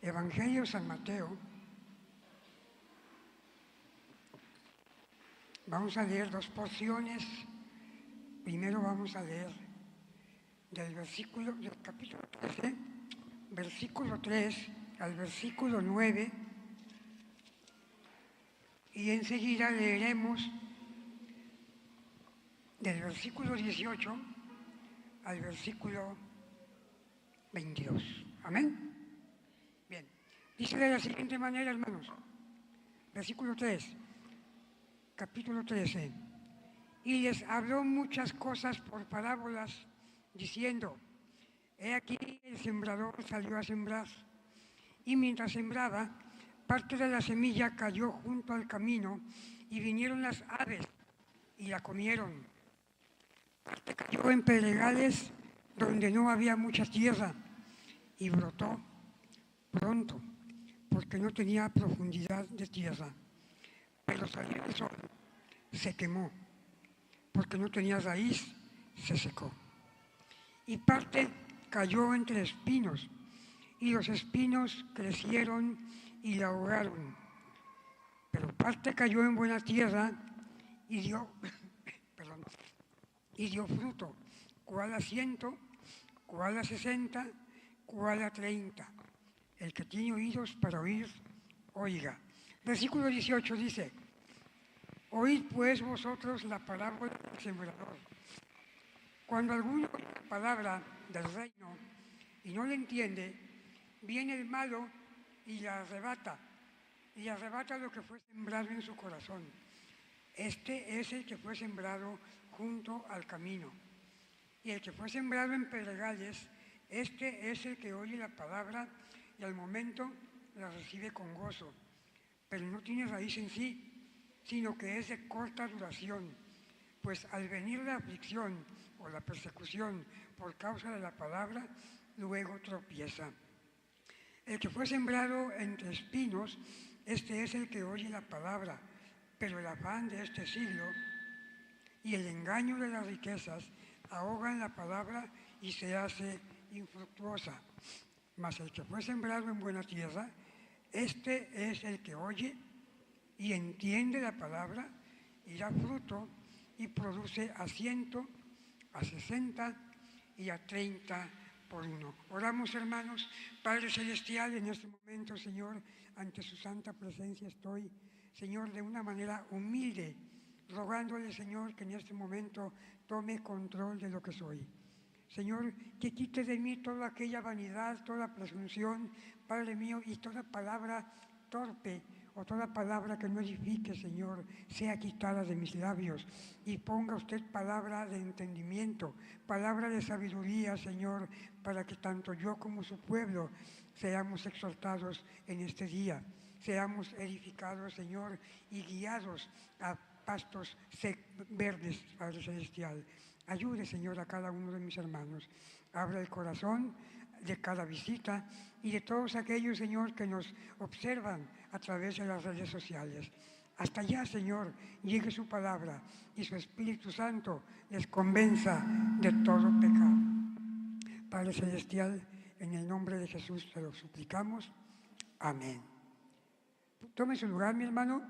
Evangelio de San Mateo. Vamos a leer dos porciones. Primero vamos a leer del capítulo 13, versículo 3 al versículo 9, y enseguida leeremos del versículo 18 al versículo 22. Amén. Bien, dice de la siguiente manera, hermanos, versículo 3, capítulo 13. Y les habló muchas cosas por parábolas, diciendo: he aquí el sembrador salió a sembrar, y mientras sembraba, parte de la semilla cayó junto al camino, y vinieron las aves y la comieron. Parte cayó en pedregales donde no había mucha tierra, y brotó pronto, porque no tenía profundidad de tierra. Pero salió el sol, se quemó, porque no tenía raíz, se secó. Y parte cayó entre espinos, y los espinos crecieron y la ahogaron. Pero parte cayó en buena tierra y dio fruto, cuál a 100, cuál a 60, cuál a 30. El que tiene oídos para oír, oiga. Versículo 18 dice: oíd pues vosotros la parábola del sembrador. Cuando alguno oye la palabra del reino y no la entiende, viene el malo y la arrebata lo que fue sembrado en su corazón. Este es el que fue sembrado junto al camino. Y el que fue sembrado en pedregales, este es el que oye la palabra y al momento la recibe con gozo, pero no tiene raíz en sí, sino que es de corta duración, pues al venir la aflicción o la persecución por causa de la palabra, luego tropieza. El que fue sembrado entre espinos, este es el que oye la palabra, pero el afán de este siglo y el engaño de las riquezas ahogan la palabra y se hace infructuosa. Mas el que fue sembrado en buena tierra, este es el que oye y entiende la palabra y da fruto y produce a 100, a 60 y a 30 por uno. Oramos, hermanos. Padre Celestial, en este momento, Señor, ante su santa presencia estoy, Señor, de una manera humilde, rogándole, Señor, que en este momento tome control de lo que soy. Señor, que quite de mí toda aquella vanidad, toda presunción, Padre mío, y toda palabra torpe o toda palabra que no edifique, Señor, sea quitada de mis labios, y ponga usted palabra de entendimiento, palabra de sabiduría, Señor, para que tanto yo como su pueblo seamos exhortados en este día, seamos edificados, Señor, y guiados a pastos verdes, Padre Celestial. Ayude, Señor, a cada uno de mis hermanos. Abra el corazón de cada visita y de todos aquellos, Señor, que nos observan a través de las redes sociales. Hasta allá, Señor, llegue su palabra y su Espíritu Santo les convenza de todo pecado. Padre Celestial, en el nombre de Jesús te lo suplicamos. Amén. Tome su lugar, mi hermano.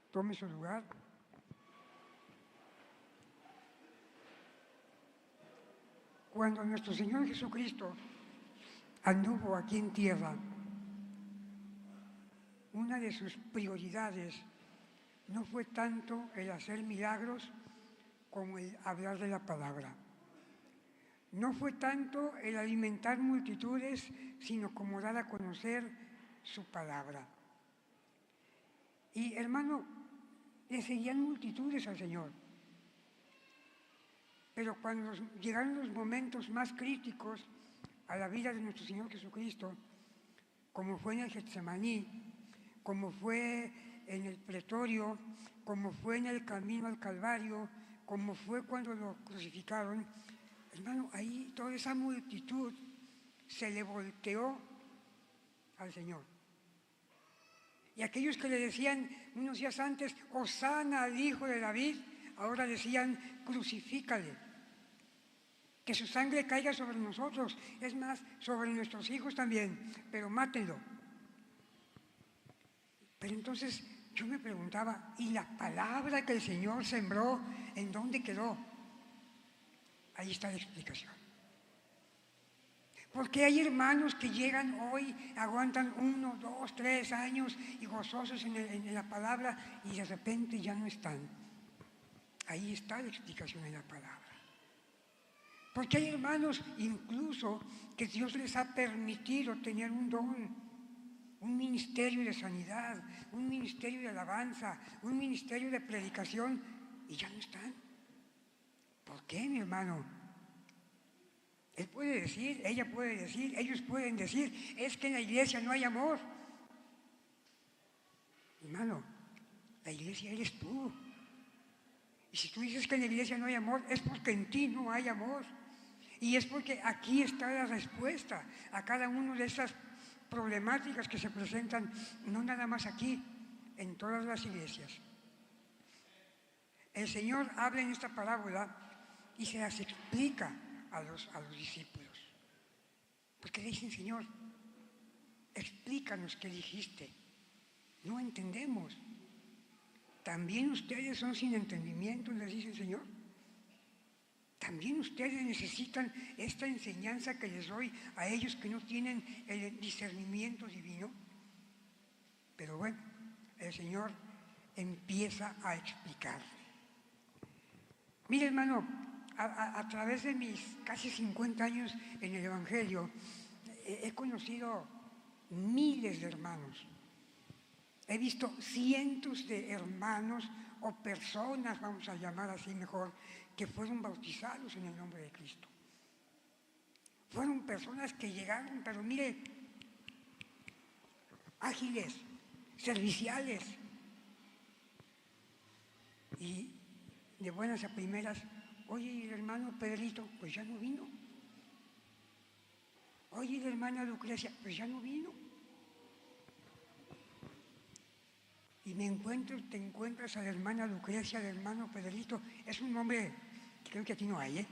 Tome su lugar. Cuando nuestro Señor Jesucristo anduvo aquí en tierra, una de sus prioridades no fue tanto el hacer milagros como el hablar de la palabra. No fue tanto el alimentar multitudes, sino como dar a conocer su palabra. Y, hermano, le seguían multitudes al Señor. Pero cuando llegaron los momentos más críticos a la vida de nuestro Señor Jesucristo, como fue en el Getsemaní, como fue en el pretorio, como fue en el camino al Calvario, como fue cuando lo crucificaron, hermano, ahí toda esa multitud se le volteó al Señor. Y aquellos que le decían unos días antes, Hosana al Hijo de David, ahora decían, crucifícale. Que su sangre caiga sobre nosotros, es más, sobre nuestros hijos también, pero mátenlo. Pero entonces yo me preguntaba, ¿y la palabra que el Señor sembró, en dónde quedó? Ahí está la explicación. Porque hay hermanos que llegan hoy, aguantan 1, 2, 3 años y gozosos en la palabra y de repente ya no están. Ahí está la explicación en la palabra. Porque hay hermanos incluso que Dios les ha permitido tener un don, un ministerio de sanidad, un ministerio de alabanza, un ministerio de predicación y ya no están. ¿Por qué, mi hermano? Él puede decir, ella puede decir, ellos pueden decir, es que en la iglesia no hay amor. Hermano, la iglesia eres tú. Y si tú dices que en la iglesia no hay amor, es porque en ti no hay amor. Y es porque aquí está la respuesta a cada una de esas problemáticas que se presentan, no nada más aquí, en todas las iglesias. El Señor habla en esta parábola y se las explica a los discípulos. Porque le dicen, Señor, explícanos qué dijiste. No entendemos. También ustedes son sin entendimiento, les dice el Señor. También ustedes necesitan esta enseñanza que les doy a ellos que no tienen el discernimiento divino. Pero bueno, el Señor empieza a explicar. Mire, hermano, a través de mis casi 50 años en el Evangelio, he conocido miles de hermanos. He visto cientos de hermanos o personas, vamos a llamar así mejor, que fueron bautizados en el nombre de Cristo. Fueron personas que llegaron, pero mire, ágiles, serviciales. Y de buenas a primeras, oye, el hermano Pedrito, pues ya no vino. Oye, la hermana Lucrecia, pues ya no vino. Y te encuentras a la hermana Lucrecia, al hermano Pedrito, es un nombre que creo que aquí no hay,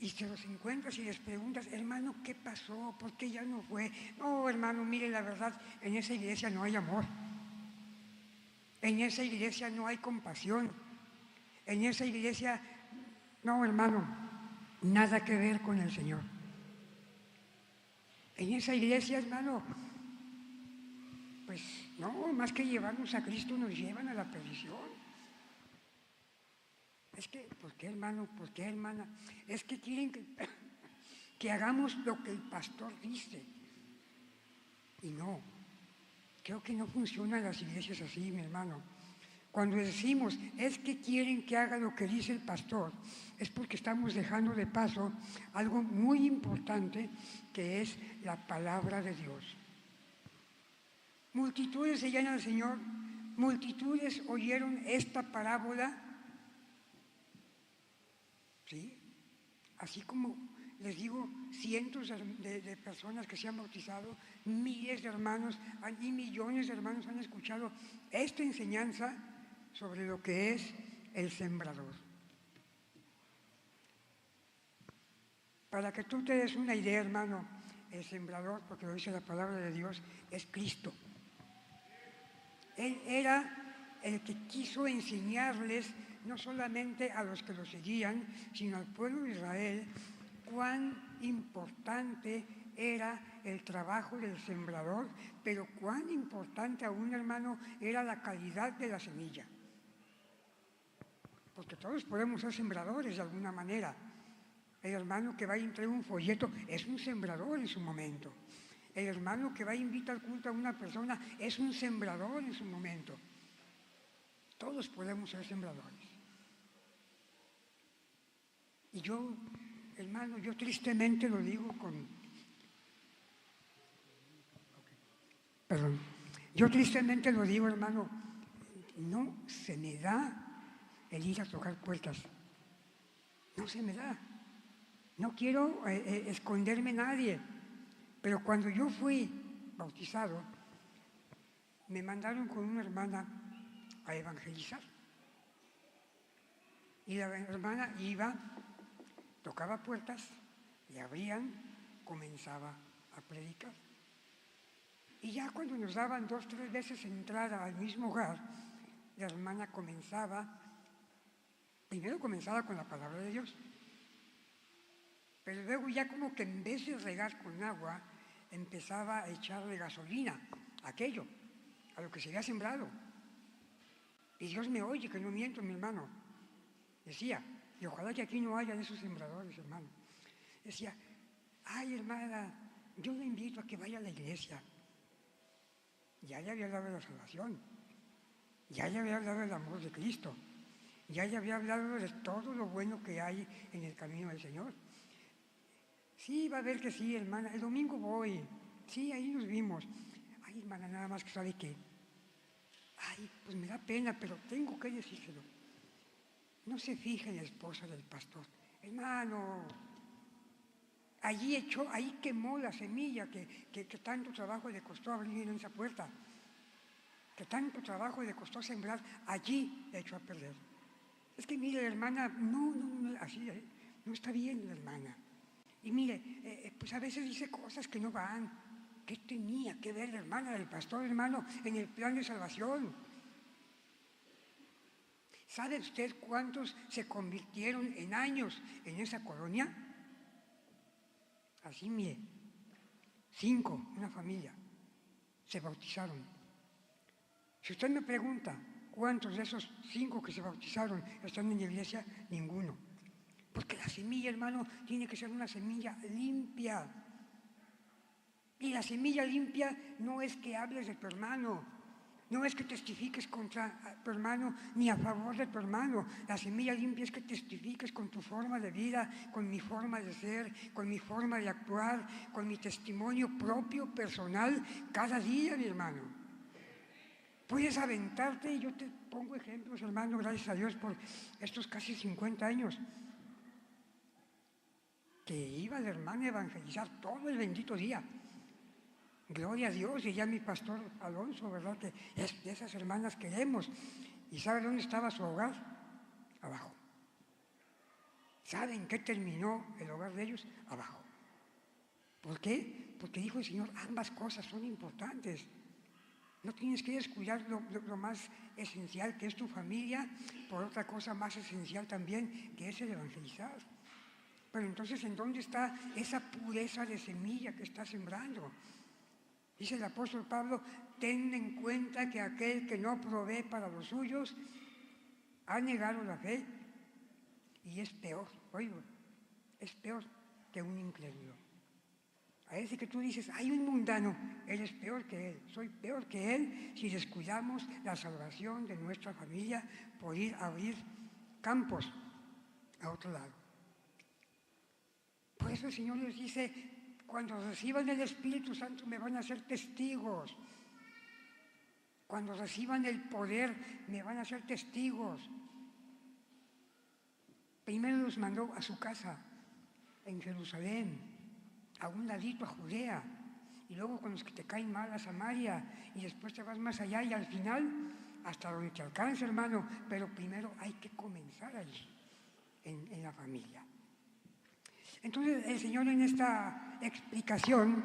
y te los encuentras y les preguntas, hermano, ¿qué pasó? ¿Por qué ya no fue? No, hermano, mire, la verdad, en esa iglesia no hay amor. En esa iglesia no hay compasión. En esa iglesia, no, hermano, nada que ver con el Señor. En esa iglesia, hermano, pues no, más que llevarnos a Cristo, nos llevan a la perdición. Es que, ¿por qué, hermano? ¿Por qué, hermana? Es que quieren que hagamos lo que el pastor dice. Y no, creo que no funcionan las iglesias así, mi hermano. Cuando decimos, es que quieren que haga lo que dice el pastor, es porque estamos dejando de paso algo muy importante, que es la palabra de Dios. Multitudes seguían al Señor, multitudes oyeron esta parábola, ¿sí? Así como les digo, cientos de personas que se han bautizado, miles de hermanos y millones de hermanos han escuchado esta enseñanza sobre lo que es el sembrador. Para que tú te des una idea, hermano, el sembrador, porque lo dice la palabra de Dios, es Cristo. Él era el que quiso enseñarles, no solamente a los que lo seguían, sino al pueblo de Israel, cuán importante era el trabajo del sembrador, pero cuán importante aún, hermano, era la calidad de la semilla. Porque todos podemos ser sembradores de alguna manera. El hermano que va y entrega un folleto es un sembrador en su momento. El hermano que va e invita al culto a una persona es un sembrador en su momento. Todos podemos ser sembradores. Y yo, hermano, yo tristemente lo digo yo tristemente lo digo, hermano, no se me da el ir a tocar puertas. No se me da. No quiero esconderme a nadie. Pero cuando yo fui bautizado, me mandaron con una hermana a evangelizar. Y la hermana iba tocaba puertas, le abrían, comenzaba a predicar. Y ya cuando nos daban 2 o 3 veces entrada al mismo hogar, la hermana primero comenzaba con la palabra de Dios, pero luego ya como que en vez de regar con agua, empezaba a echarle gasolina a aquello, a lo que se había sembrado. Y Dios me oye, que no miento, mi hermano. Decía, y ojalá que aquí no haya de esos sembradores, hermano. Decía, ay, hermana, yo le invito a que vaya a la iglesia. Ya le había hablado de la salvación, ya le había hablado del amor de Cristo, ya le había hablado de todo lo bueno que hay en el camino del Señor. Sí, va a ver que sí, hermana, el domingo voy, sí, ahí nos vimos. Ay, hermana, nada más que sabe que, ay, pues me da pena, pero tengo que decírselo. No se fije en la esposa del pastor. Hermano, ahí quemó la semilla que tanto trabajo le costó abrir en esa puerta, que tanto trabajo le costó sembrar, allí le echó a perder. Es que mire, la hermana, no, así, no está bien la hermana. Y mire, pues a veces dice cosas que no van. ¿Qué tenía que ver la hermana del pastor, hermano, en el plan de salvación? ¿Sabe usted cuántos se convirtieron en años en esa colonia? Así, mire, 5, una familia, se bautizaron. Si usted me pregunta cuántos de esos 5 que se bautizaron están en la iglesia, ninguno. Porque la semilla, hermano, tiene que ser una semilla limpia. Y la semilla limpia no es que hables de tu hermano, no es que testifiques contra tu hermano ni a favor de tu hermano. La semilla limpia es que testifiques con tu forma de vida, con mi forma de ser, con mi forma de actuar, con mi testimonio propio, personal, cada día, mi hermano. Puedes aventarte, y yo te pongo ejemplos, hermano, gracias a Dios por estos casi 50 años, que iba la hermana a evangelizar todo el bendito día. Gloria a Dios, y ya mi pastor Alonso, ¿verdad? Que es de esas hermanas que vemos. ¿Y sabe dónde estaba su hogar? Abajo. ¿Saben qué terminó el hogar de ellos? Abajo. ¿Por qué? Porque dijo el Señor, ambas cosas son importantes. No tienes que descuidar lo más esencial, que es tu familia, por otra cosa más esencial también, que es el evangelizar. Pero entonces, ¿en dónde está esa pureza de semilla que está sembrando? Dice el apóstol Pablo, ten en cuenta que aquel que no provee para los suyos ha negado la fe y es peor, es peor que un incrédulo. A ese que tú dices, hay un mundano, él es peor que él, soy peor que él si descuidamos la salvación de nuestra familia por ir a abrir campos a otro lado. Por eso el Señor les dice, cuando reciban el Espíritu Santo me van a ser testigos. Cuando reciban el poder me van a ser testigos. Primero los mandó a su casa, en Jerusalén, a un ladito a Judea, y luego con los que te caen mal a Samaria, y después te vas más allá y al final hasta donde te alcance, hermano, pero primero hay que comenzar allí, en la familia. Entonces el Señor en esta explicación,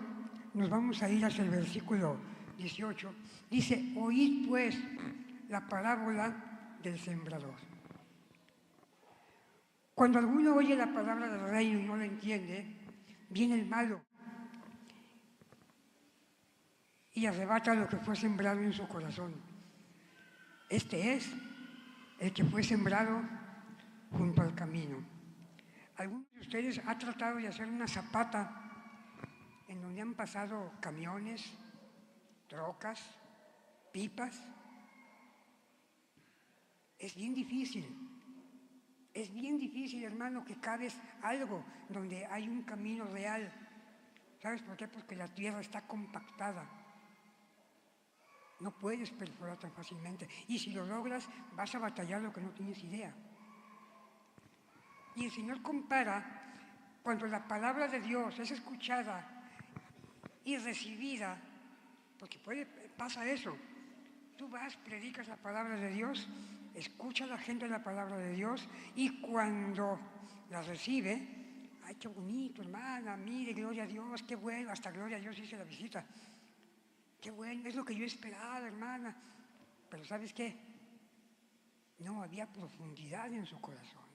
nos vamos a ir hacia el versículo 18, dice, oíd pues la parábola del sembrador. Cuando alguno oye la palabra del reino y no la entiende, viene el malo y arrebata lo que fue sembrado en su corazón. Este es el que fue sembrado junto al camino. ¿Algunos de ustedes han tratado de hacer una zapata en donde han pasado camiones, trocas, pipas? Es bien difícil, hermano, que cabes algo donde hay un camino real. ¿Sabes por qué? Porque la tierra está compactada. No puedes perforar tan fácilmente. Y si lo logras, vas a batallar lo que no tienes idea. Y el Señor compara cuando la palabra de Dios es escuchada y recibida, porque pasa eso. Tú vas, predicas la palabra de Dios, escucha a la gente la palabra de Dios y cuando la recibe, ay, qué bonito, hermana, mire, gloria a Dios, qué bueno, hasta gloria a Dios hice la visita. Qué bueno, es lo que yo esperaba, hermana. Pero ¿sabes qué? No había profundidad en su corazón.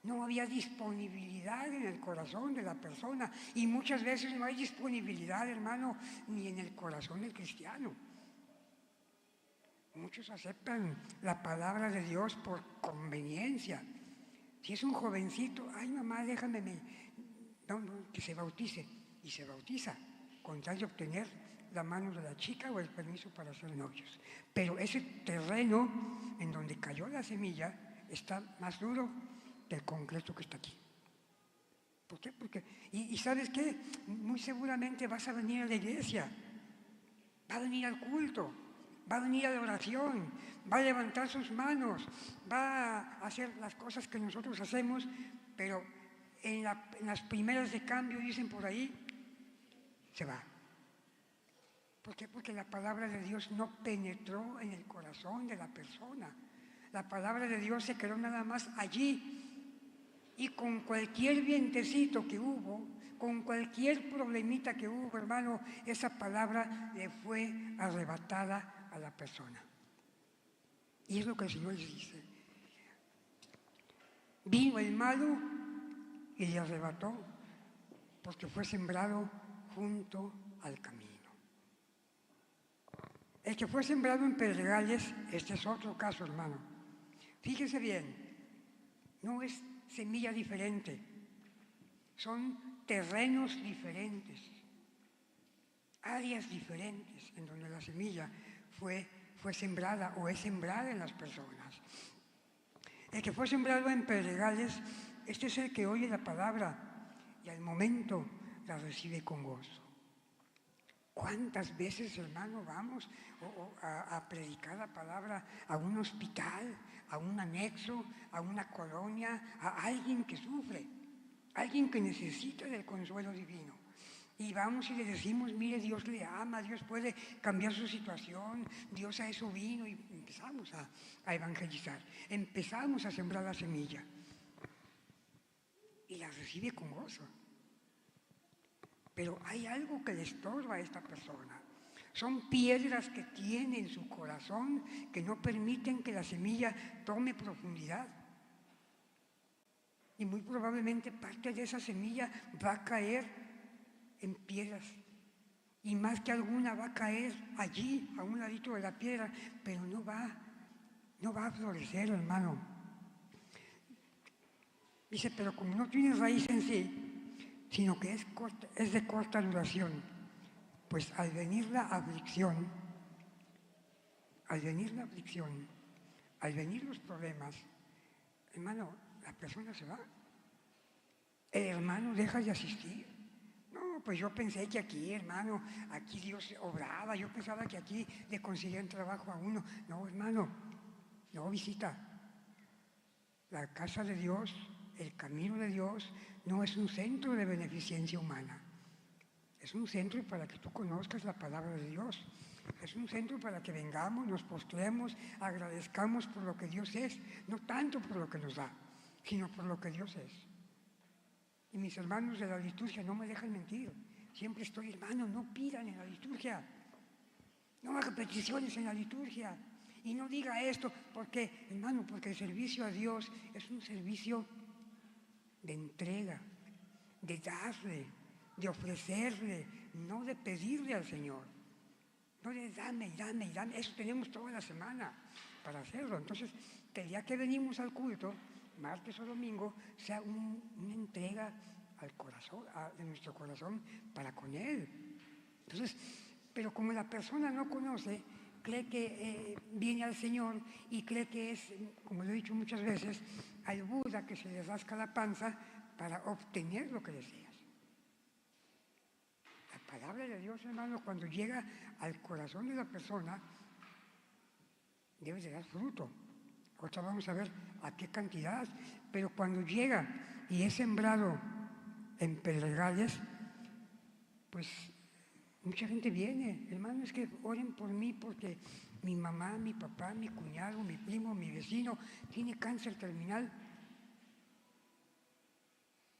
No había disponibilidad en el corazón de la persona. Y muchas veces no hay disponibilidad, hermano, ni en el corazón del cristiano. Muchos aceptan la palabra de Dios por conveniencia. Si es un jovencito, ay mamá, déjame, que se bautice. Y se bautiza con tal de obtener la mano de la chica o el permiso para ser novios. Pero ese terreno en donde cayó la semilla está más duro que el concreto que está aquí. ¿Por qué? Porque, y ¿sabes qué? Muy seguramente vas a venir a la iglesia, va a venir al culto, va a venir a la oración, va a levantar sus manos, va a hacer las cosas que nosotros hacemos, pero en las primeras de cambio, dicen por ahí, se va. ¿Por qué? Porque la palabra de Dios no penetró en el corazón de la persona. La palabra de Dios se quedó nada más allí. Y con cualquier vientecito que hubo, con cualquier problemita que hubo, hermano, esa palabra le fue arrebatada a la persona. Y es lo que el Señor les dice. Vino el malo y le arrebató porque fue sembrado junto al camino. El que fue sembrado en pedregales, este es otro caso, hermano. Fíjese bien, no es semilla diferente, son terrenos diferentes, áreas diferentes en donde la semilla fue sembrada o es sembrada en las personas. El que fue sembrado en pedregales, este es el que oye la palabra y al momento la recibe con gozo. ¿Cuántas veces, hermano, vamos a predicar la palabra a un hospital, a un anexo, a una colonia, a alguien que sufre, alguien que necesita del consuelo divino? Y vamos y le decimos, mire, Dios le ama, Dios puede cambiar su situación, Dios a eso vino, y empezamos a evangelizar, empezamos a sembrar la semilla y la recibe con gozo. Pero hay algo que le estorba a esta persona. Son piedras que tiene en su corazón que no permiten que la semilla tome profundidad. Y muy probablemente parte de esa semilla va a caer en piedras. Y más que alguna va a caer allí, a un ladito de la piedra, pero no va a florecer, hermano. Dice, pero como no tiene raíz en sí, sino que es de corta duración, pues al venir la aflicción, al venir los problemas, hermano, la persona se va. El hermano deja de asistir. No, pues yo pensé que aquí, hermano, aquí Dios obraba, yo pensaba que aquí le conseguían trabajo a uno. No, hermano, no visita. La casa de Dios, el camino de Dios, no es un centro de beneficencia humana. Es un centro para que tú conozcas la palabra de Dios. Es un centro para que vengamos, nos postremos, agradezcamos por lo que Dios es, no tanto por lo que nos da, sino por lo que Dios es. Y mis hermanos de la liturgia no me dejan mentir. Siempre estoy, hermano, no pidan en la liturgia. No haga peticiones en la liturgia. Y no diga esto, porque, hermano, porque el servicio a Dios es un servicio de entrega, de darle, de ofrecerle, no de pedirle al Señor. No de dame. Eso tenemos toda la semana para hacerlo. Entonces, que el día que venimos al culto, martes o domingo, sea una entrega al corazón, de nuestro corazón para con Él. Entonces, pero como la persona no conoce, cree que viene al Señor y cree que es, como lo he dicho muchas veces, al Buda que se le rasca la panza para obtener lo que deseas. La palabra de Dios, hermano, cuando llega al corazón de la persona, debe de dar fruto. Ahorita vamos a ver a qué cantidad, pero cuando llega y es sembrado en pedregales, pues mucha gente viene, hermano, es que oren por mí porque mi mamá, mi papá, mi cuñado, mi primo, mi vecino tiene cáncer terminal.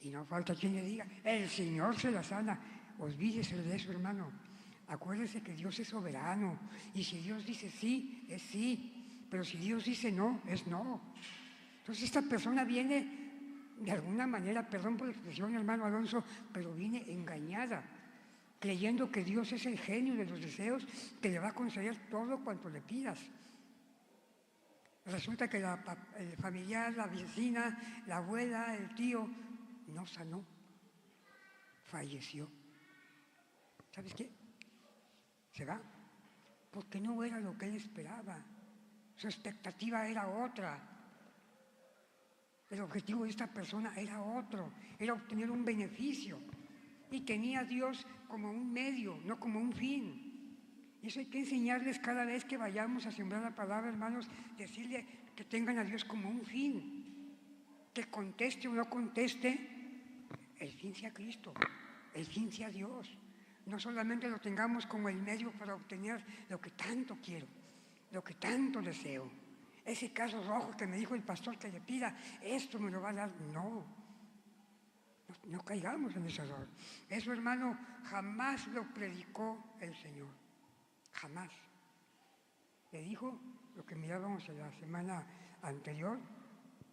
Y no falta quien le diga, el Señor se la sana. Olvídese de eso, hermano. Acuérdese que Dios es soberano. Y si Dios dice sí, es sí. Pero si Dios dice no, es no. Entonces esta persona viene, de alguna manera, perdón por la expresión, hermano Alonso, pero viene engañada, creyendo que Dios es el genio de los deseos, que le va a conceder todo cuanto le pidas. Resulta que el familiar, la vecina, la abuela, el tío, no sanó, falleció. ¿Sabes qué? Se va, porque no era lo que él esperaba. Su expectativa era otra. El objetivo de esta persona era otro, era obtener un beneficio. Y tenía a Dios como un medio, no como un fin. Y eso hay que enseñarles cada vez que vayamos a sembrar la palabra, hermanos, decirle que tengan a Dios como un fin. Que conteste o no conteste, el fin sea Cristo, el fin sea Dios. No solamente lo tengamos como el medio para obtener lo que tanto quiero, lo que tanto deseo. Ese caso rojo que me dijo el pastor que le pida, esto me lo va a dar. No caigamos en ese error. Eso, hermano, jamás lo predicó el Señor. Jamás. Le dijo lo que mirábamos en la semana anterior,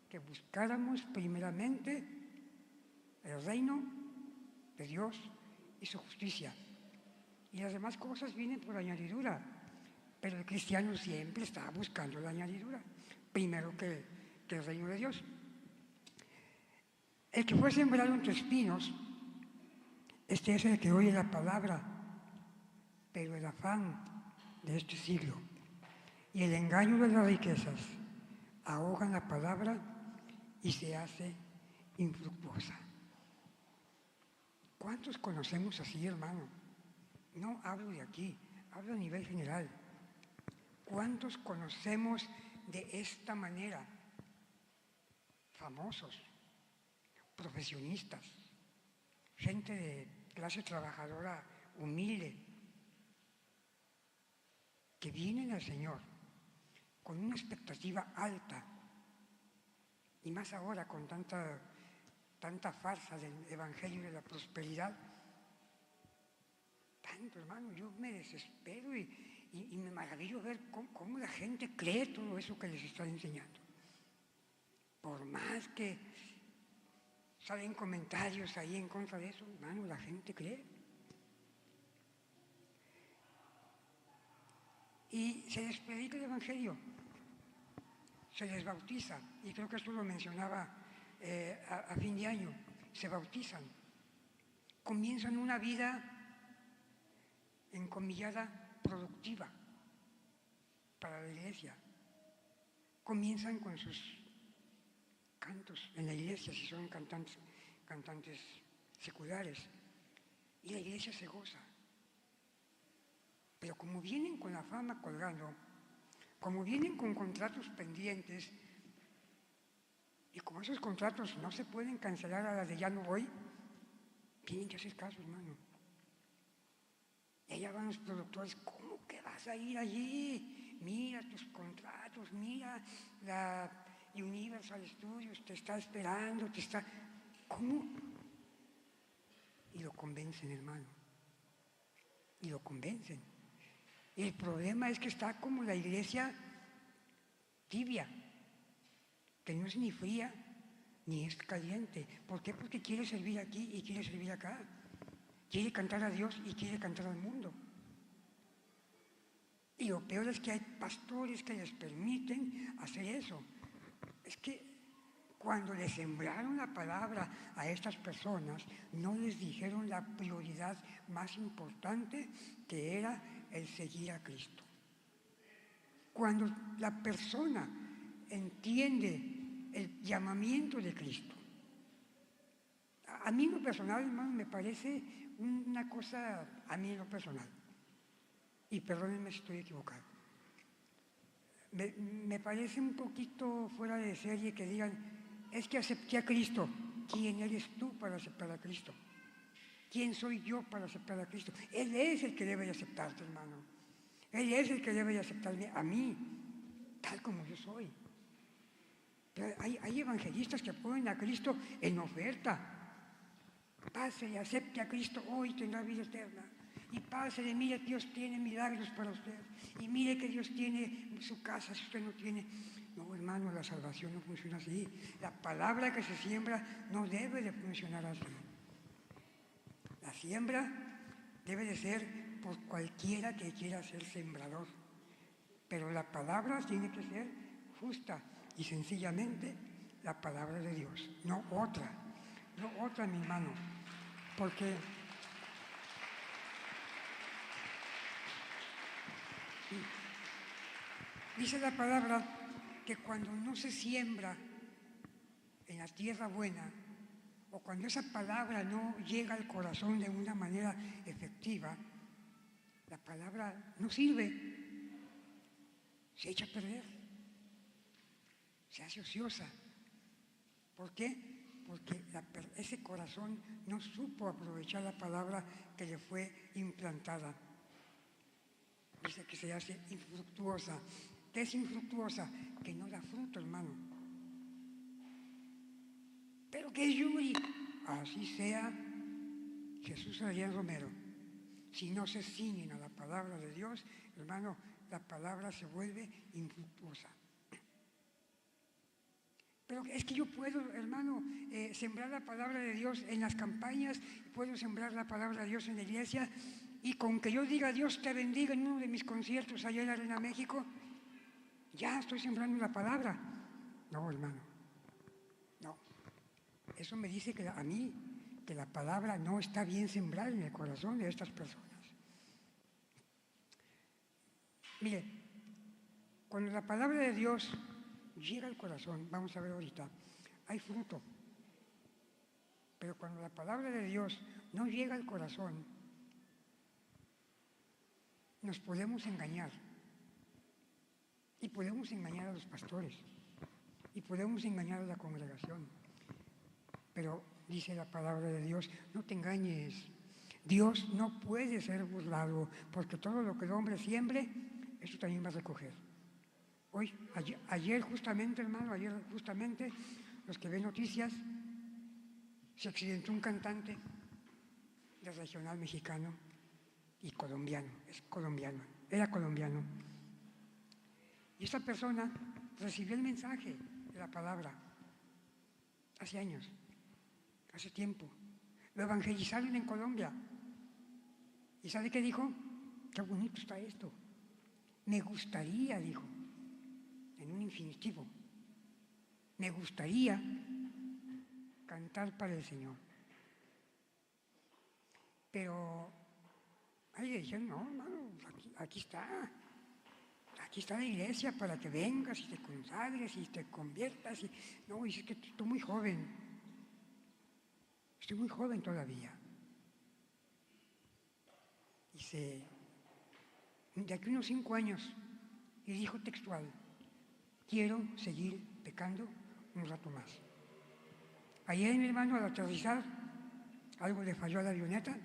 que buscáramos primeramente el reino de Dios y su justicia. Y las demás cosas vienen por añadidura. Pero el cristiano siempre está buscando la añadidura, primero que el reino de Dios. El que fue sembrado entre espinos, este es el que oye la palabra, pero el afán de este siglo y el engaño de las riquezas ahogan la palabra y se hace infructuosa. ¿Cuántos conocemos así, hermano? No hablo de aquí, hablo a nivel general. ¿Cuántos conocemos de esta manera? Famosos, profesionistas, gente de clase trabajadora humilde, que vienen al Señor con una expectativa alta, y más ahora con tanta farsa del evangelio de la prosperidad. Tanto, hermano, yo me desespero y me maravillo ver cómo la gente cree todo eso que les están enseñando. Por más que salen comentarios ahí en contra de eso, hermano, la gente cree. Y se les predica el evangelio, se les bautiza, y creo que esto lo mencionaba a fin de año, se bautizan, comienzan una vida encomillada, productiva para la iglesia, comienzan con sus cantos en la iglesia, si son cantantes seculares, y la iglesia se goza. Pero como vienen con la fama colgando, como vienen con contratos pendientes, y como esos contratos no se pueden cancelar a la de ya no voy, tienen que hacer caso, hermano. Y allá van los productores, ¿cómo que vas a ir allí? Mira tus contratos, mira la Universal Studios, te está esperando, ¿Cómo? Y lo convencen, hermano. Y lo convencen. Y el problema es que está como la iglesia tibia, que no es ni fría ni es caliente. ¿Por qué? Porque quiere servir aquí y quiere servir acá. Quiere cantar a Dios y quiere cantar al mundo. Y lo peor es que hay pastores que les permiten hacer eso. Es que cuando les sembraron la palabra a estas personas, no les dijeron la prioridad más importante, que era el seguir a Cristo. Cuando la persona entiende el llamamiento de Cristo, a mí en lo personal, hermano, me parece una cosa, a mí en lo personal, y perdónenme si estoy equivocado, me parece un poquito fuera de serie que digan, es que acepté a Cristo. ¿Quién eres tú para aceptar a Cristo? ¿Quién soy yo para aceptar a Cristo? Él es el que debe de aceptarte, hermano. Él es el que debe de aceptarme a mí, tal como yo soy. Pero hay evangelistas que ponen a Cristo en oferta. Pase y acepte a Cristo hoy, tendrá vida eterna. Y pase, mire, Dios tiene milagros para usted. Y mire que Dios tiene su casa, si usted no tiene. No, hermano, la salvación no funciona así. La palabra que se siembra no debe de funcionar así. La siembra debe de ser por cualquiera que quiera ser sembrador. Pero la palabra tiene que ser justa y sencillamente la palabra de Dios, no otra, mi hermano. Porque dice la palabra que cuando no se siembra en la tierra buena, o cuando esa palabra no llega al corazón de una manera efectiva, la palabra no sirve, se echa a perder, se hace ociosa. ¿Por qué? Porque ese corazón no supo aprovechar la palabra que le fue implantada. Dice que se hace infructuosa. ¿Qué es infructuosa? Que no da fruto, hermano. ¿Pero qué es Yuri? Así sea Jesús Adrián Romero. Si no se ciñen a la palabra de Dios, hermano, la palabra se vuelve infructuosa. Pero es que yo puedo, hermano, sembrar la palabra de Dios en las campañas, puedo sembrar la palabra de Dios en la iglesia, y con que yo diga Dios te bendiga en uno de mis conciertos allá en la Arena México, ya estoy sembrando la palabra. No, hermano, no. Eso me dice que a mí, que la palabra no está bien sembrada en el corazón de estas personas. Mire, cuando la palabra de Dios llega al corazón, vamos a ver ahorita, hay fruto. Pero cuando la palabra de Dios no llega al corazón, nos podemos engañar. Y podemos engañar a los pastores. Y podemos engañar a la congregación. Pero dice la palabra de Dios, no te engañes. Dios no puede ser burlado, porque todo lo que el hombre siembre, eso también va a recoger. Hoy, ayer justamente, hermano, los que ven noticias, se accidentó un cantante del regional mexicano y colombiano, era colombiano. Y esta persona recibió el mensaje de la palabra hace años, hace tiempo. Lo evangelizaron en Colombia. ¿Y sabe qué dijo? Qué bonito está esto. Me gustaría, dijo, en un infinitivo, me gustaría cantar para el Señor. Pero ahí le dijeron, no, hermano, aquí está la iglesia para que vengas y te consagres y te conviertas. No, dice que estoy muy joven todavía. Dice, de aquí unos 5 años, y dijo textual, quiero seguir pecando un rato más. Ayer, mi hermano, al aterrizar, algo le falló a la avioneta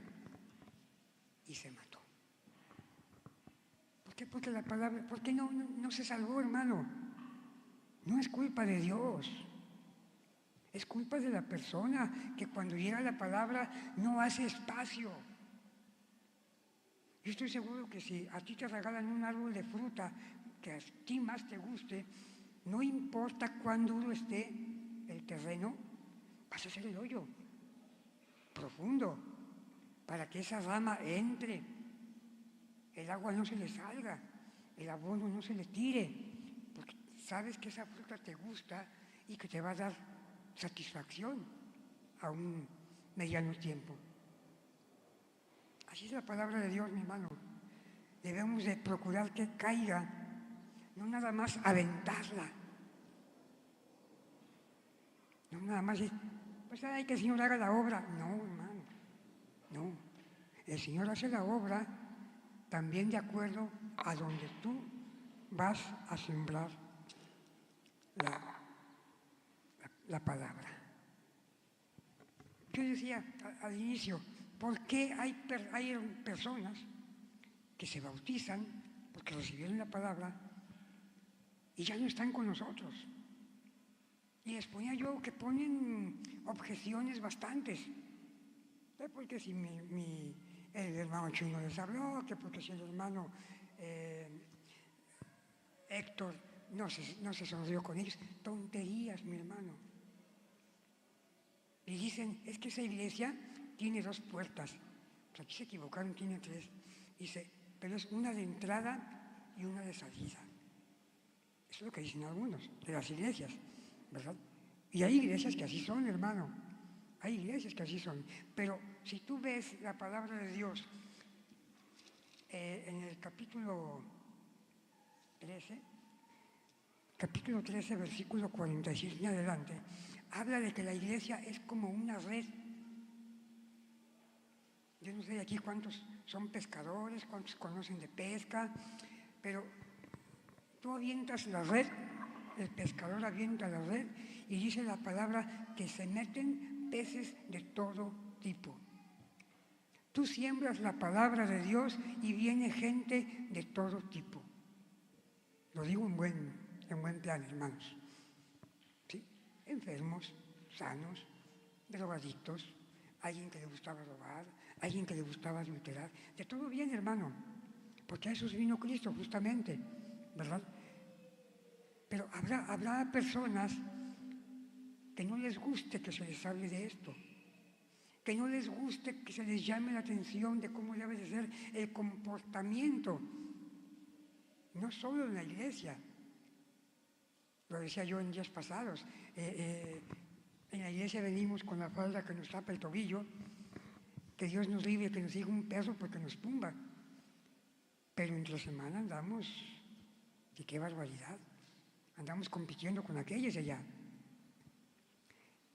y se mató. ¿Por qué? Porque la palabra, ¿por qué no se salvó, hermano? No es culpa de Dios. Es culpa de la persona que cuando llega la palabra no hace espacio. Yo estoy seguro que si a ti te regalan un árbol de fruta que a ti más te guste, no importa cuán duro esté el terreno, vas a hacer el hoyo profundo para que esa rama entre, el agua no se le salga, el abono no se le tire, porque sabes que esa fruta te gusta y que te va a dar satisfacción a un mediano tiempo. Así es la palabra de Dios, mi hermano. Debemos de procurar que caiga, no nada más aventarla. No nada más decir, pues hay que el Señor haga la obra. No, hermano, no. El Señor hace la obra también de acuerdo a donde tú vas a sembrar la palabra. Yo decía al inicio, ¿por qué hay personas que se bautizan porque recibieron la palabra y ya no están con nosotros? Y les ponía yo que ponen objeciones bastantes. porque si el hermano Chino les habló, que porque si el hermano Héctor no se sonrió con ellos. Tonterías, mi hermano. Y dicen, es que esa iglesia tiene 2 puertas. Pues aquí se equivocaron, tiene 3. Dice, pero es una de entrada y una de salida. Eso es lo que dicen algunos de las iglesias, ¿verdad? Y hay iglesias que así son, hermano. Hay iglesias que así son. Pero si tú ves la palabra de Dios en el capítulo 13, versículo 46 en adelante, habla de que la iglesia es como una red. Yo no sé de aquí cuántos son pescadores, cuántos conocen de pesca, pero tú avientas la red, el pescador avienta la red y dice la palabra que se meten peces de todo tipo. Tú siembras la palabra de Dios y viene gente de todo tipo. Lo digo en buen plan, hermanos. ¿Sí? Enfermos, sanos, drogadictos, alguien que le gustaba robar, alguien que le gustaba adulterar. De todo bien, hermano, porque a esos vino Cristo justamente, ¿verdad? Pero habrá personas que no les guste que se les hable de esto, que no les guste que se les llame la atención de cómo debe de ser el comportamiento, no solo en la iglesia. Lo decía yo en días pasados, en la iglesia venimos con la falda que nos tapa el tobillo, que Dios nos libre, que nos siga un perro porque nos tumba. Pero entre semana andamos, y qué barbaridad, andamos compitiendo con aquellos allá.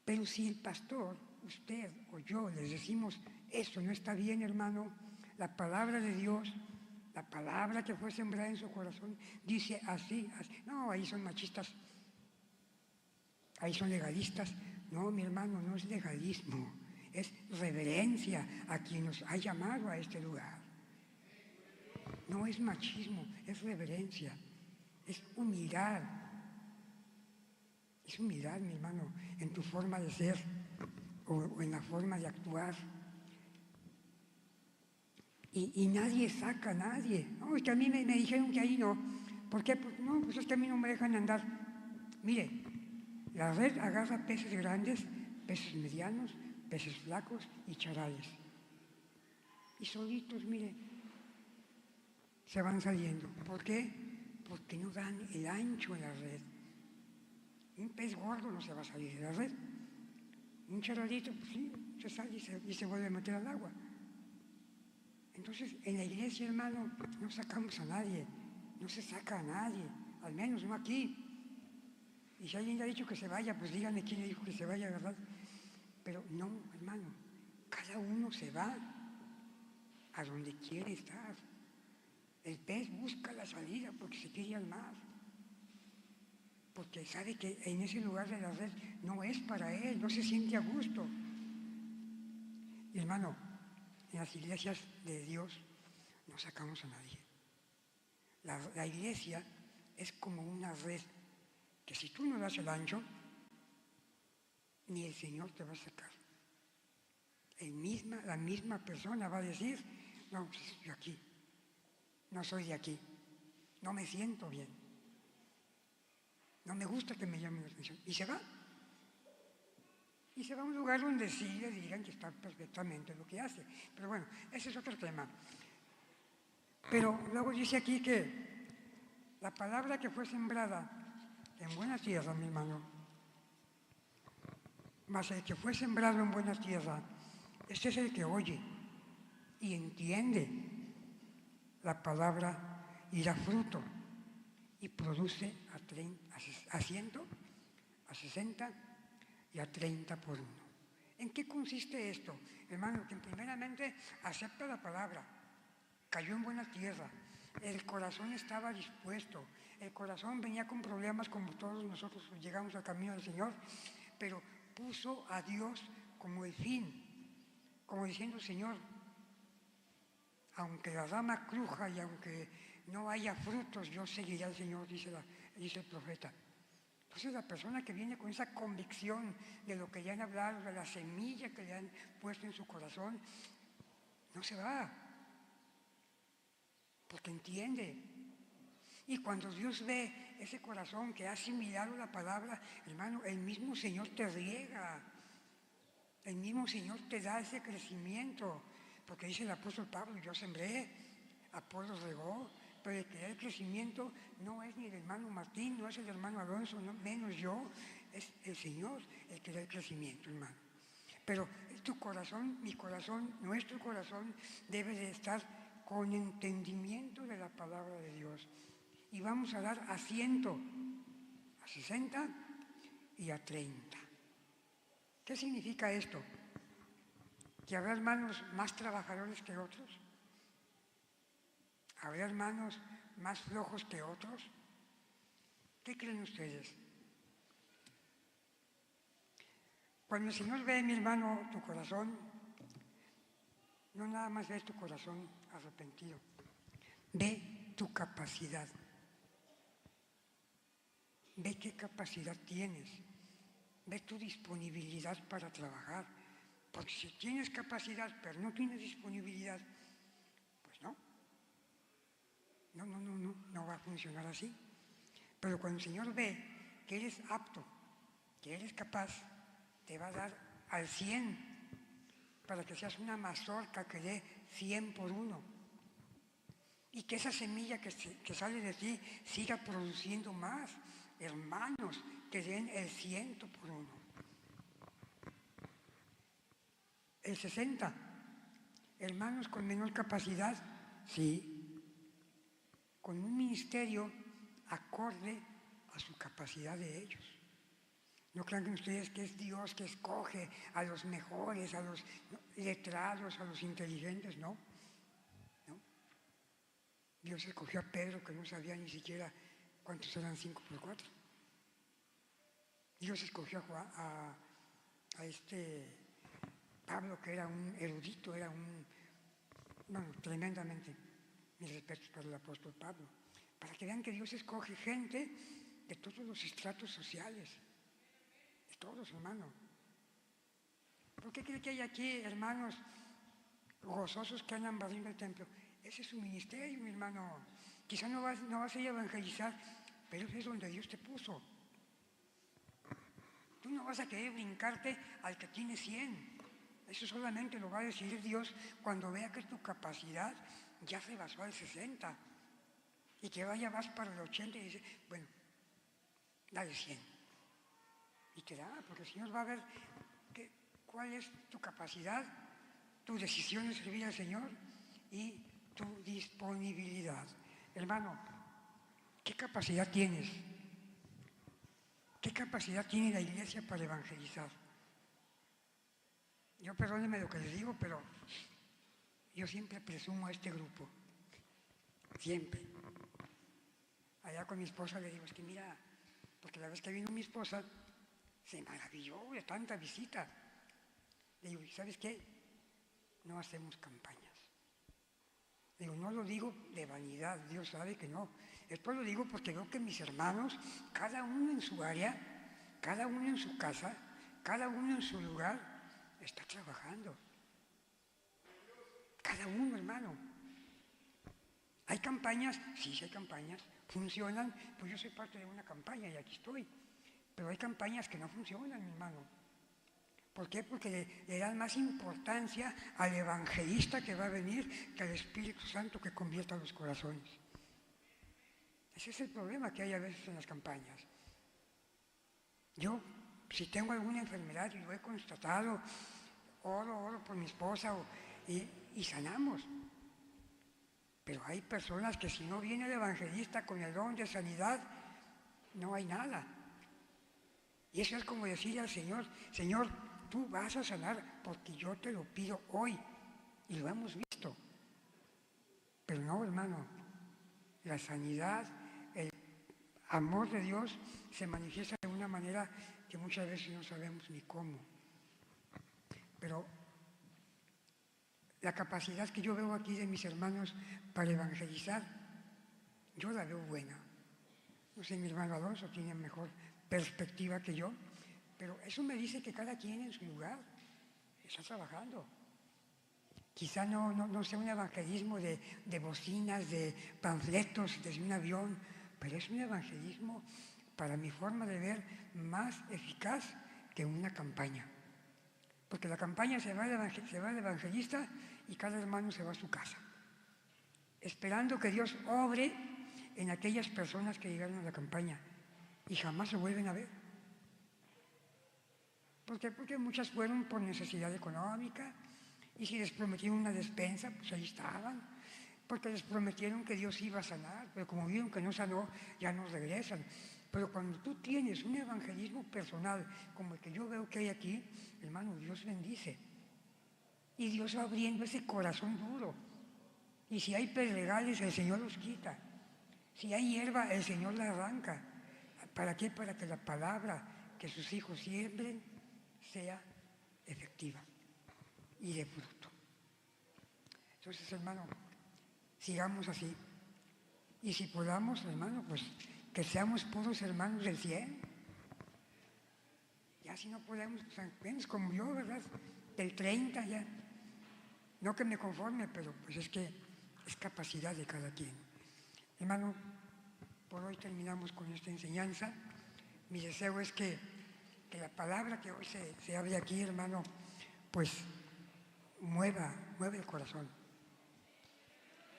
Pero si el pastor, usted o yo les decimos, eso no está bien, hermano, la palabra de Dios, la palabra que fue sembrada en su corazón, dice así, así. No, ahí son machistas, ahí son legalistas. No, mi hermano, no es legalismo, es reverencia a quien nos ha llamado a este lugar. No es machismo, es reverencia, es humildad. Es humildad, mi hermano, en tu forma de ser o en la forma de actuar. Y nadie saca a nadie. No, es que a mí me dijeron que ahí no. ¿Por qué? Pues, no, pues es que a mí no me dejan andar. Mire, la red agarra peces grandes, peces medianos, peces flacos y charales. Y solitos, mire, se van saliendo. ¿Por qué? Porque no dan el ancho en la red. Un pez gordo no se va a salir de la red. Un charalito, pues sí, se sale y se vuelve a meter al agua. Entonces, en la iglesia, hermano, no sacamos a nadie, no se saca a nadie, al menos no aquí. Y si alguien le ha dicho que se vaya, pues díganme quién le dijo que se vaya, ¿verdad? Pero no, hermano, cada uno se va a donde quiere estar. El pez busca la salida porque se quiere ir al mar. Porque sabe que en ese lugar de la red no es para él, no se siente a gusto. Y hermano, en las iglesias de Dios no sacamos a nadie. La iglesia es como una red que si tú no das el ancho, ni el Señor te va a sacar. La misma persona va a decir, no, pues yo aquí, no soy de aquí, no me siento bien, no me gusta que me llamen la atención. Y se va. Y se va a un lugar donde sí le digan que está perfectamente lo que hace. Pero bueno, ese es otro tema. Pero luego dice aquí que la palabra que fue sembrada en buena tierra, mi hermano, más el que fue sembrado en buena tierra, este es el que oye y entiende la palabra y da fruto y produce a 100, a 60 y a 30 por uno. ¿En qué consiste esto? Hermano, que primeramente acepta la palabra, cayó en buena tierra, el corazón estaba dispuesto, el corazón venía con problemas como todos nosotros llegamos al camino del Señor, pero puso a Dios como el fin, como diciendo, Señor, aunque la rama cruja y aunque no haya frutos, yo seguiré al Señor, dice el profeta. Entonces la persona que viene con esa convicción de lo que le han hablado, de la semilla que le han puesto en su corazón, no se va, porque entiende. Y cuando Dios ve ese corazón que ha asimilado la palabra, hermano, el mismo Señor te riega, el mismo Señor te da ese crecimiento, porque dice el apóstol Pablo, yo sembré, Apolos regó, pero el que da el crecimiento no es ni el hermano Martín, no es el hermano Alonso, no, menos yo, es el Señor el que da el crecimiento, hermano. Pero tu corazón, mi corazón, nuestro corazón debe de estar con entendimiento de la palabra de Dios. Y vamos a dar a 100, a 60 y a 30. ¿Qué significa esto? ¿Que habrá hermanos más trabajadores que otros? ¿Habrá hermanos más flojos que otros? ¿Qué creen ustedes? Cuando el Señor ve, mi hermano, tu corazón, no nada más ve tu corazón arrepentido, ve tu capacidad. Ve qué capacidad tienes, ve tu disponibilidad para trabajar. Porque si tienes capacidad pero no tienes disponibilidad, pues no va a funcionar así. Pero cuando el Señor ve que eres apto, que eres capaz, te va a dar al 100 para que seas una mazorca que dé 100 por 1. Y que esa semilla que sale de ti siga produciendo más hermanos que den el 100 por 1. El 60, hermanos con menor capacidad, sí, con un ministerio acorde a su capacidad de ellos. No crean ustedes que es Dios que escoge a los mejores, a los letrados, a los inteligentes, no. Dios escogió a Pedro que no sabía ni siquiera cuántos eran 5 por 4. Dios escogió a Pablo, que era un erudito, tremendamente, mis respetos para el apóstol Pablo, para que vean que Dios escoge gente de todos los estratos sociales, de todos, hermano. ¿Por qué cree que hay aquí hermanos gozosos que andan barriendo el templo? Ese es su ministerio, mi hermano. Quizá no vas a ir a evangelizar, pero ese es donde Dios te puso. Tú no vas a querer brincarte al que tiene 100. Eso solamente lo va a decidir Dios cuando vea que tu capacidad ya rebasó al 60 y que vas para el 80 y dice, bueno, dale 100. Y te da, porque el Señor va a ver cuál es tu capacidad, tu decisión de servir al Señor y tu disponibilidad. Hermano, ¿qué capacidad tienes? ¿Qué capacidad tiene la iglesia para evangelizar? Yo perdónenme lo que les digo, pero yo siempre presumo a este grupo. Siempre. Allá con mi esposa le digo, es que mira, porque la vez que vino mi esposa, se maravilló de tanta visita. Le digo, ¿sabes qué? No hacemos campañas. Le digo, no lo digo de vanidad, Dios sabe que no. Después lo digo porque veo que mis hermanos, cada uno en su área, cada uno en su casa, cada uno en su lugar, está trabajando. Cada uno, hermano. ¿Hay campañas? Sí, hay campañas. ¿Funcionan? Pues yo soy parte de una campaña y aquí estoy. Pero hay campañas que no funcionan, mi hermano. ¿Por qué? Porque le dan más importancia al evangelista que va a venir que al Espíritu Santo que convierta los corazones. Ese es el problema que hay a veces en las campañas. Yo, si tengo alguna enfermedad y lo he constatado, oro por mi esposa y sanamos. Pero hay personas que si no viene el evangelista con el don de sanidad, no hay nada. Y eso es como decirle al Señor, Señor, tú vas a sanar porque yo te lo pido hoy. Y lo hemos visto. Pero no, hermano, la sanidad, el amor de Dios se manifiesta de una manera que muchas veces no sabemos ni cómo. Pero la capacidad que yo veo aquí de mis hermanos para evangelizar, yo la veo buena. No sé, mi hermano Alonso tiene mejor perspectiva que yo, pero eso me dice que cada quien en su lugar está trabajando. Quizá no sea un evangelismo de bocinas, de panfletos desde un avión, pero es un evangelismo, para mi forma de ver, más eficaz que una campaña. Porque la campaña se va el evangelista y cada hermano se va a su casa, esperando que Dios obre en aquellas personas que llegaron a la campaña y jamás se vuelven a ver. ¿Por qué? Porque muchas fueron por necesidad económica, y si les prometieron una despensa, pues ahí estaban, porque les prometieron que Dios iba a sanar, pero como vieron que no sanó, ya no regresan. Pero cuando tú tienes un evangelismo personal como el que yo veo que hay aquí, hermano, Dios bendice. Y Dios va abriendo ese corazón duro. Y si hay pedregales, el Señor los quita. Si hay hierba, el Señor la arranca. ¿Para qué? Para que la palabra que sus hijos siembren sea efectiva y de fruto. Entonces, hermano, sigamos así. Y si podamos, hermano, pues que seamos puros hermanos del 100. Ya si no podemos, pues, como yo, ¿verdad? Del 30 ya. No que me conforme, pero pues es que es capacidad de cada quien. Hermano, por hoy terminamos con esta enseñanza. Mi deseo es que la palabra que hoy se abre aquí, hermano, pues mueva el corazón.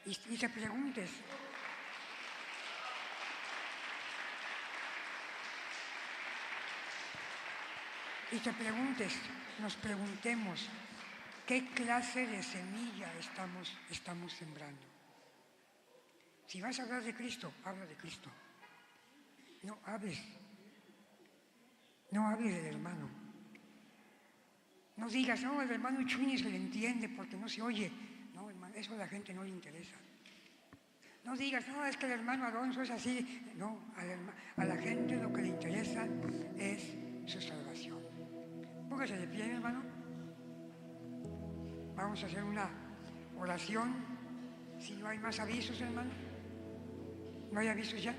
Y te preguntes, nos preguntemos, ¿qué clase de semilla estamos sembrando? Si vas a hablar de Cristo, habla de Cristo. No hables del hermano. No digas, no, el hermano Chuy se le entiende porque no se oye. No, hermano, eso a la gente no le interesa. No digas, no, es que el hermano Alonso es así. No, a la gente lo que le interesa es su salvación. Póngase de pie, hermano. Vamos a hacer una oración. Si no hay más avisos, hermano. ¿No hay avisos ya?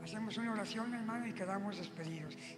Hacemos una oración, hermano, y quedamos despedidos.